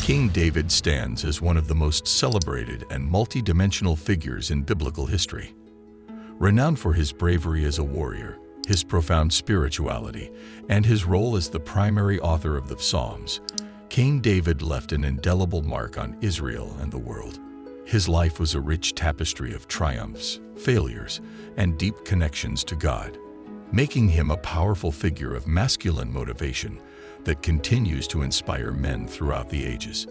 King David stands as one of the most celebrated and multi-dimensional figures in biblical history. Renowned for his bravery as a warrior, his profound spirituality, and his role as the primary author of the Psalms, King David left an indelible mark on Israel and the world. His life was a rich tapestry of triumphs, failures, and deep connections to God, making him a powerful figure of masculine motivation that continues to inspire men throughout the ages.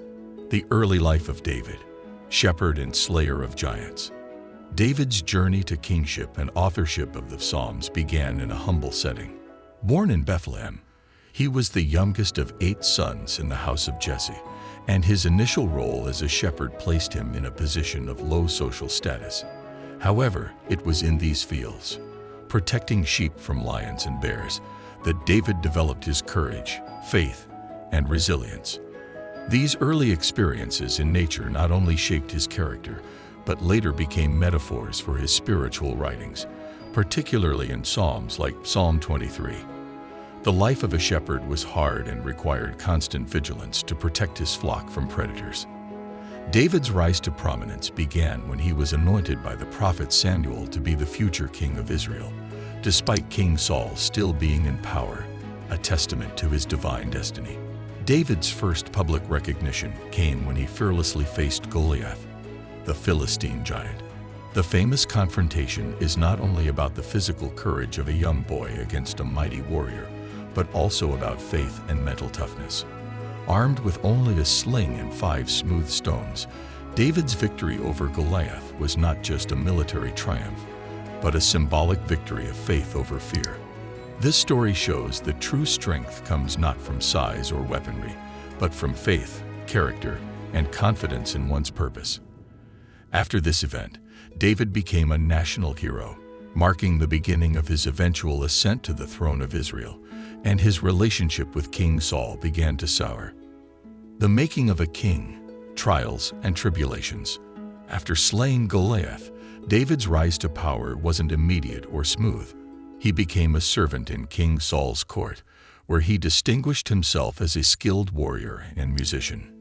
The early life of David, shepherd and slayer of giants. David's journey to kingship and authorship of the Psalms began in a humble setting. Born in Bethlehem, he was the youngest of 8 sons in the house of Jesse, and his initial role as a shepherd placed him in a position of low social status. However, it was in these fields, protecting sheep from lions and bears, that David developed his courage, faith, and resilience. These early experiences in nature not only shaped his character, but later became metaphors for his spiritual writings, particularly in Psalms like Psalm 23. The life of a shepherd was hard and required constant vigilance to protect his flock from predators. David's rise to prominence began when he was anointed by the prophet Samuel to be the future king of Israel, despite King Saul still being in power, a testament to his divine destiny. David's first public recognition came when he fearlessly faced Goliath, the Philistine giant. The famous confrontation is not only about the physical courage of a young boy against a mighty warrior, but also about faith and mental toughness. Armed with only a sling and 5 smooth stones, David's victory over Goliath was not just a military triumph, but a symbolic victory of faith over fear. This story shows that true strength comes not from size or weaponry, but from faith, character, and confidence in one's purpose. After this event, David became a national hero, marking the beginning of his eventual ascent to the throne of Israel, and his relationship with King Saul began to sour. The making of a king, trials and tribulations. After slaying Goliath, David's rise to power wasn't immediate or smooth. He became a servant in King Saul's court, where he distinguished himself as a skilled warrior and musician.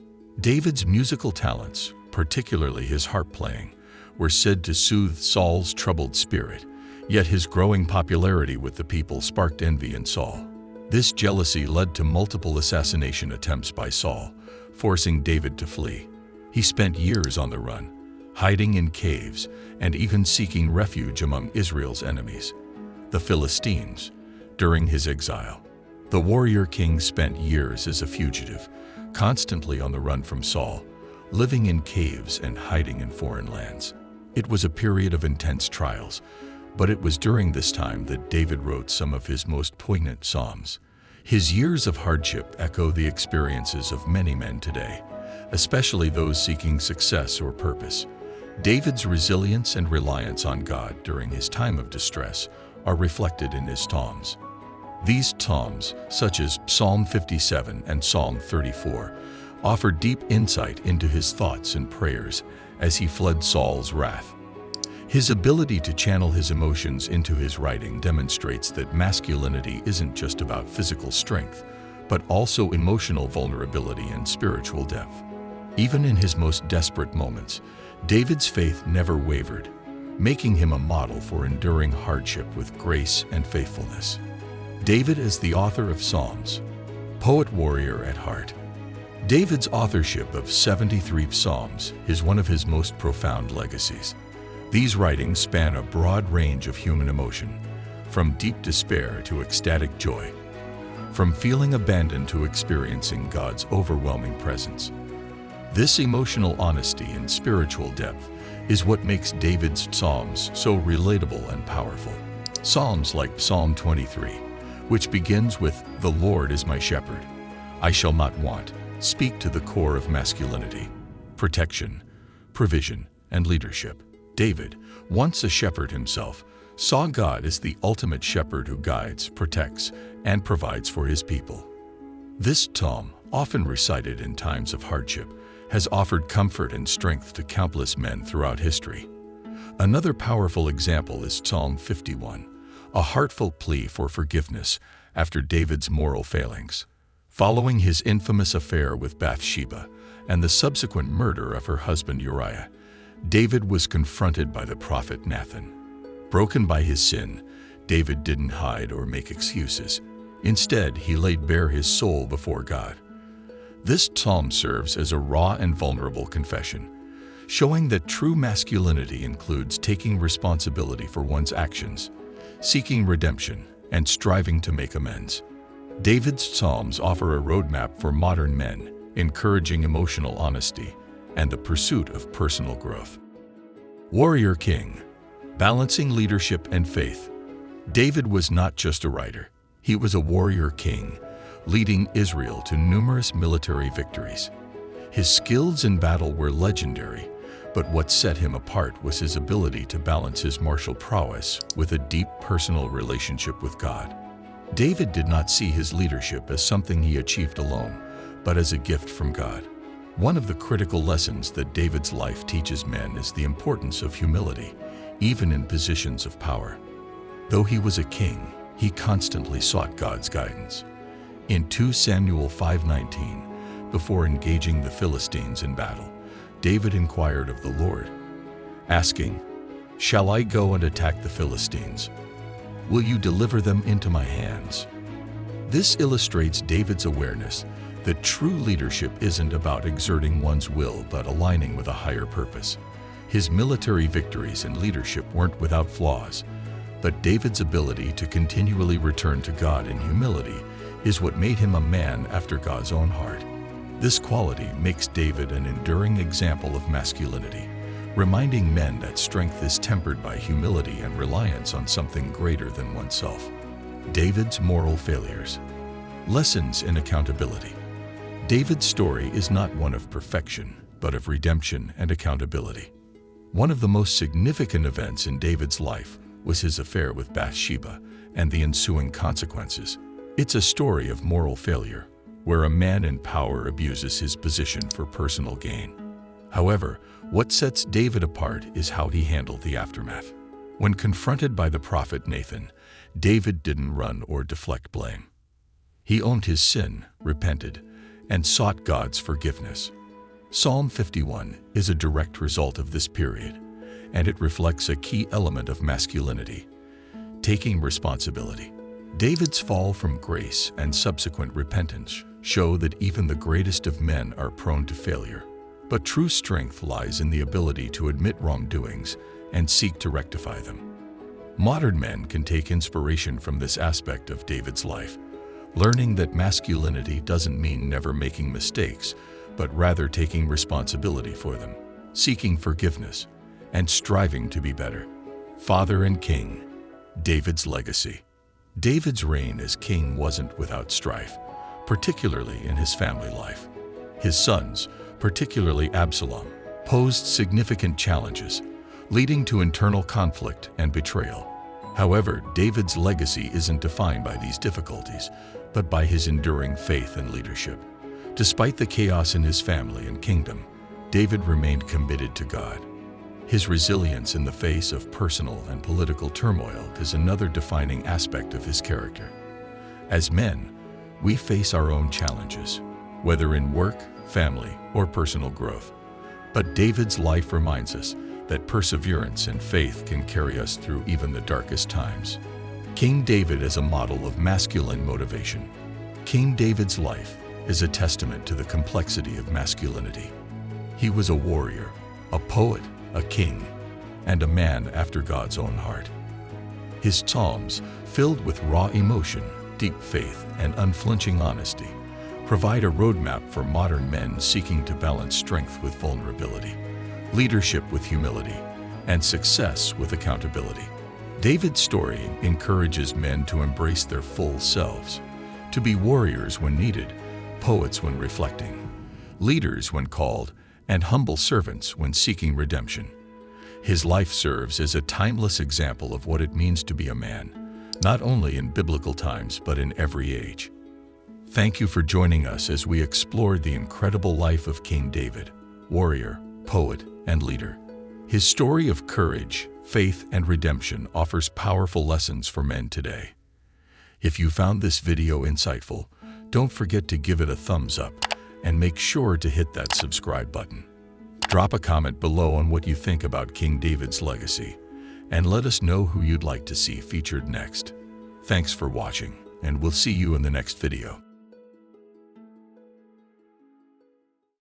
David's musical talents, particularly his harp playing, were said to soothe Saul's troubled spirit, yet his growing popularity with the people sparked envy in Saul. This jealousy led to multiple assassination attempts by Saul, forcing David to flee. He spent years on the run, hiding in caves and even seeking refuge among Israel's enemies, the Philistines, during his exile. The warrior king spent years as a fugitive, constantly on the run from Saul, living in caves and hiding in foreign lands. It was a period of intense trials, but it was during this time that David wrote some of his most poignant psalms. His years of hardship echo the experiences of many men today, especially those seeking success or purpose. David's resilience and reliance on God during his time of distress are reflected in his psalms. These psalms, such as Psalm 57 and Psalm 34, offer deep insight into his thoughts and prayers as he fled Saul's wrath. His ability to channel his emotions into his writing demonstrates that masculinity isn't just about physical strength, but also emotional vulnerability and spiritual depth. Even in his most desperate moments, David's faith never wavered, making him a model for enduring hardship with grace and faithfulness. David is the author of Psalms, poet-warrior at heart. David's authorship of 73 Psalms is one of his most profound legacies. These writings span a broad range of human emotion, from deep despair to ecstatic joy, from feeling abandoned to experiencing God's overwhelming presence. This emotional honesty and spiritual depth is what makes David's Psalms so relatable and powerful. Psalms like Psalm 23, which begins with, "The Lord is my shepherd, I shall not want," speak to the core of masculinity, protection, provision, and leadership. David, once a shepherd himself, saw God as the ultimate shepherd who guides, protects, and provides for his people. This psalm, often recited in times of hardship, has offered comfort and strength to countless men throughout history. Another powerful example is Psalm 51, a heartfelt plea for forgiveness after David's moral failings. Following his infamous affair with Bathsheba, and the subsequent murder of her husband Uriah, David was confronted by the prophet Nathan. Broken by his sin, David didn't hide or make excuses. Instead, he laid bare his soul before God. This psalm serves as a raw and vulnerable confession, showing that true masculinity includes taking responsibility for one's actions, seeking redemption, and striving to make amends. David's psalms offer a roadmap for modern men, encouraging emotional honesty and the pursuit of personal growth. Warrior King, balancing leadership and faith. David was not just a writer, he was a warrior king, leading Israel to numerous military victories. His skills in battle were legendary, but what set him apart was his ability to balance his martial prowess with a deep personal relationship with God. David did not see his leadership as something he achieved alone, but as a gift from God. One of the critical lessons that David's life teaches men is the importance of humility, even in positions of power. Though he was a king, he constantly sought God's guidance. In 2 Samuel 5:19, before engaging the Philistines in battle, David inquired of the Lord, asking, "Shall I go and attack the Philistines? Will you deliver them into my hands?" This illustrates David's awareness that true leadership isn't about exerting one's will but aligning with a higher purpose. His military victories and leadership weren't without flaws, but David's ability to continually return to God in humility is what made him a man after God's own heart. This quality makes David an enduring example of masculinity, reminding men that strength is tempered by humility and reliance on something greater than oneself. David's moral failures. Lessons in accountability. David's story is not one of perfection, but of redemption and accountability. One of the most significant events in David's life was his affair with Bathsheba and the ensuing consequences. It's a story of moral failure, where a man in power abuses his position for personal gain. However, what sets David apart is how he handled the aftermath. When confronted by the prophet Nathan, David didn't run or deflect blame. He owned his sin, repented, and sought God's forgiveness. Psalm 51 is a direct result of this period, and it reflects a key element of masculinity: taking responsibility. David's fall from grace and subsequent repentance show that even the greatest of men are prone to failure. But true strength lies in the ability to admit wrongdoings and seek to rectify them. Modern men can take inspiration from this aspect of David's life, learning that masculinity doesn't mean never making mistakes, but rather taking responsibility for them, seeking forgiveness, and striving to be better. Father and King. David's legacy. David's reign as king wasn't without strife, particularly in his family life. His sons, particularly Absalom, posed significant challenges, leading to internal conflict and betrayal. However, David's legacy isn't defined by these difficulties, but by his enduring faith and leadership. Despite the chaos in his family and kingdom, David remained committed to God. His resilience in the face of personal and political turmoil is another defining aspect of his character. As men, we face our own challenges, whether in work, family, or personal growth. But David's life reminds us that perseverance and faith can carry us through even the darkest times. King David as a model of masculine motivation. King David's life is a testament to the complexity of masculinity. He was a warrior, a poet, a king, and a man after God's own heart. His psalms, filled with raw emotion, deep faith, and unflinching honesty, provide a roadmap for modern men seeking to balance strength with vulnerability, leadership with humility, and success with accountability. David's story encourages men to embrace their full selves, to be warriors when needed, poets when reflecting, leaders when called, and humble servants when seeking redemption. His life serves as a timeless example of what it means to be a man, not only in biblical times but in every age. Thank you for joining us as we explored the incredible life of King David, warrior, poet, and leader. His story of courage, faith, and redemption offers powerful lessons for men today. If you found this video insightful, don't forget to give it a thumbs up and make sure to hit that subscribe button. Drop a comment below on what you think about King David's legacy, and let us know who you'd like to see featured next. Thanks for watching, and we'll see you in the next video.